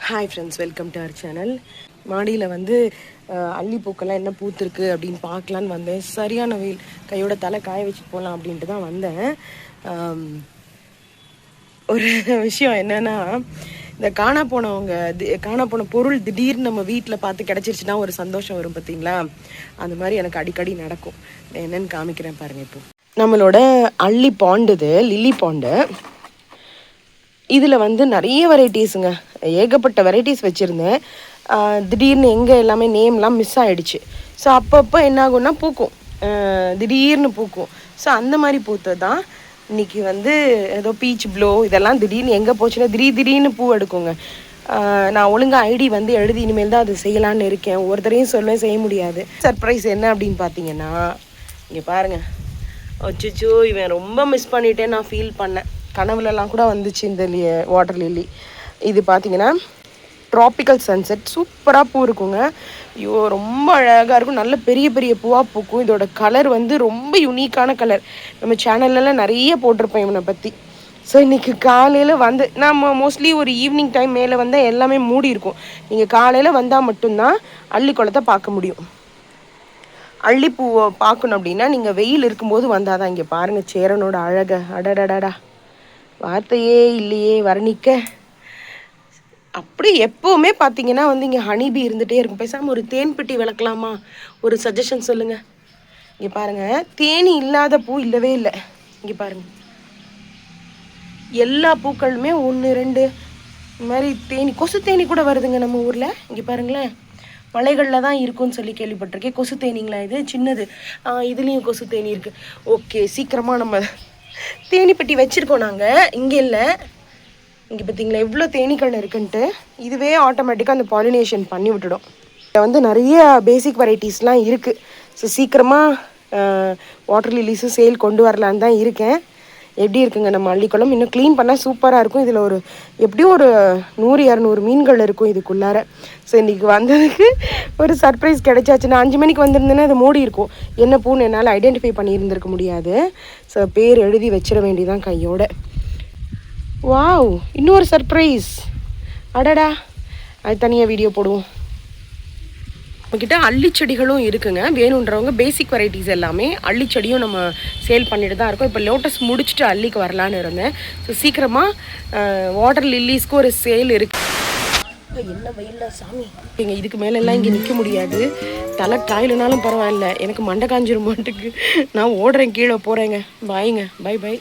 Hi friends, welcome to our channel. மாடியில் வந்து அல்லிப்பூக்கெல்லாம் என்ன பூத்துருக்கு அப்படின்னு பார்க்கலான்னு வந்தேன். சரியான வெயில், கையோட தலை காய வச்சுட்டு போகலாம் அப்படின்ட்டு தான் வந்தேன். ஒரு விஷயம் என்னென்னா, இந்த காணா போன பொருள் திடீர்னு நம்ம வீட்டில் பார்த்து கிடச்சிருச்சுன்னா ஒரு சந்தோஷம் வரும் பார்த்தீங்களா? அந்த மாதிரி எனக்கு அடிக்கடி நடக்கும். என்னன்னு காமிக்கிறேன் பாருங்கள். இப்போ நம்மளோட அல்லி பாண்டு, இது லில்லி பாண்டு. இதில் வந்து நிறைய வெரைட்டிஸுங்க, ஏகப்பட்ட வெரைட்டிஸ் வச்சுருந்தேன். திடீர்னு எங்கே எல்லாமே நேம்லாம் மிஸ் ஆகிடுச்சு. ஸோ அப்பப்போ என்ன ஆகும்னா பூக்கும், திடீர்னு பூக்கும். ஸோ அந்த மாதிரி பூத்தது தான் இன்றைக்கி வந்து ஏதோ பீச் ப்ளோ இதெல்லாம் திடீர்னு எங்கே போச்சுன்னா திடீர்னு பூ எடுக்குங்க. நான் ஒழுங்காக ஐடி வந்து எழுதி இனிமேல் தான் அது செய்யலான்னு இருக்கேன். ஒருத்தரையும் சொல்லுவேன், செய்ய முடியாது. சர்ப்ரைஸ் என்ன அப்படின்னு பார்த்தீங்கன்னா, இங்கே பாருங்கள். அச்சோ, இவன் ரொம்ப மிஸ் பண்ணிட்டேன் நான் ஃபீல் பண்ணேன். கனவுலலாம் கூட வந்துச்சு இந்த வாட்டர் லில்லி. இது பார்த்தீங்கன்னா ட்ராபிக்கல் சன்செட், சூப்பராக பூ இருக்குங்க. ஐயோ, ரொம்ப அழகாக இருக்கும். நல்ல பெரிய பெரிய பூவாக பூக்கும். இதோட கலர் வந்து ரொம்ப யூனிக்கான கலர். நம்ம சேனல்லலாம் நிறைய போட்டிருப்பேன் இவனை பற்றி. ஸோ இன்றைக்கி காலையில் வந்து நம்ம மோஸ்ட்லி ஒரு ஈவினிங் டைம் மேலே வந்தால் எல்லாமே மூடி இருக்கும். நீங்கள் காலையில் வந்தால் மட்டும்தான் அள்ளி குளத்தை பார்க்க முடியும். அள்ளிப்பூவை பார்க்கணும் அப்படின்னா நீங்கள் வெயில் இருக்கும்போது வந்தால் தான். இங்கே பாருங்கள் சேரனோட அழகை, அடடடடா, வார்த்தையே இல்லையே வர்ணிக்க. அப்படி எப்போவுமே பார்த்தீங்கன்னா வந்து இங்கே ஹனிபி இருந்துகிட்டே இருக்கும். பேசாமல் ஒரு தேன் பெட்டி வளர்க்கலாமா? ஒரு சஜஷன் சொல்லுங்கள். இங்கே பாருங்கள், தேனி இல்லாத பூ இல்லவே இல்லை. இங்கே பாருங்கள், எல்லா பூக்களுமே 1 2 இந்த மாதிரி தேனி, கொசு தேனி கூட வருதுங்க நம்ம ஊரில். இங்கே பாருங்களேன், மலைகளில் தான் இருக்குன்னு சொல்லி கேள்விப்பட்டிருக்கேன். கொசு தேனிங்களா இது? சின்னது. இதுலேயும் கொசு தேனி இருக்குது. ஓகே, சீக்கிரமாக நம்ம தேனி பெட்டி வச்சுருக்கோம் நாங்கள். இங்கே இல்லை, இங்கே பார்த்தீங்களா எவ்வளோ தேனீக்கள் இருக்குன்ட்டு. இதுவே ஆட்டோமேட்டிக்காக அந்த பாலினேஷன் பண்ணி விட்டுடும். இதில் வந்து நிறைய பேசிக் வெரைட்டிஸ்லாம் இருக்குது. ஸோ சீக்கிரமாக வாட்டர் லில்லிஸும் சேல் கொண்டு வரலான்னு தான் இருக்கேன். எப்படி இருக்குங்க நம்ம அள்ளிக்குளம்? இன்னும் க்ளீன் பண்ணால் சூப்பராக இருக்கும். இதில் ஒரு எப்படியும் ஒரு 100 200 மீன்கள் இருக்கும் இதுக்குள்ளார. ஸோ இன்றைக்கி வந்ததுக்கு ஒரு சர்ப்ரைஸ் கிடைச்சாச்சு. நான் 5 மணிக்கு வந்திருந்தேன்னா அது மூடி இருக்கும். என்ன பூன்னு என்னால் ஐடென்டிஃபை பண்ணியிருந்திருக்க முடியாது. ஸோ பேர் எழுதி வச்சிட வேண்டியதான் கையோட. வாவ், இன்னொரு சர்ப்ரைஸ். அடடா, அது தனியாக வீடியோ போடுவோம். நம்மக்கிட்ட அள்ளிச்செடிகளும் இருக்குங்க. வேணுன்றவங்க பேசிக் வெரைட்டிஸ் எல்லாமே அள்ளிச்செடியும் நம்ம சேல் பண்ணிட்டு தான் இருக்கோம். இப்போ லோட்டஸ் முடிச்சுட்டு அள்ளிக்கு வரலான்னு இருந்தேன். ஸோ சீக்கிரமாக வாட்டர் லில்லிஸ்க்கு ஒரு சேல் இருக்குது. என்ன வெயில்ல சாமி, இங்கே இதுக்கு மேலெல்லாம் இங்கே நிற்க முடியாது. தலை காயிலனாலும் பரவாயில்ல, எனக்கு மண்டை காஞ்சிரும் மாட்டுக்கு. நான் ஓடுறேன், கீழே போகிறேங்க. பாய்ங்க, பை.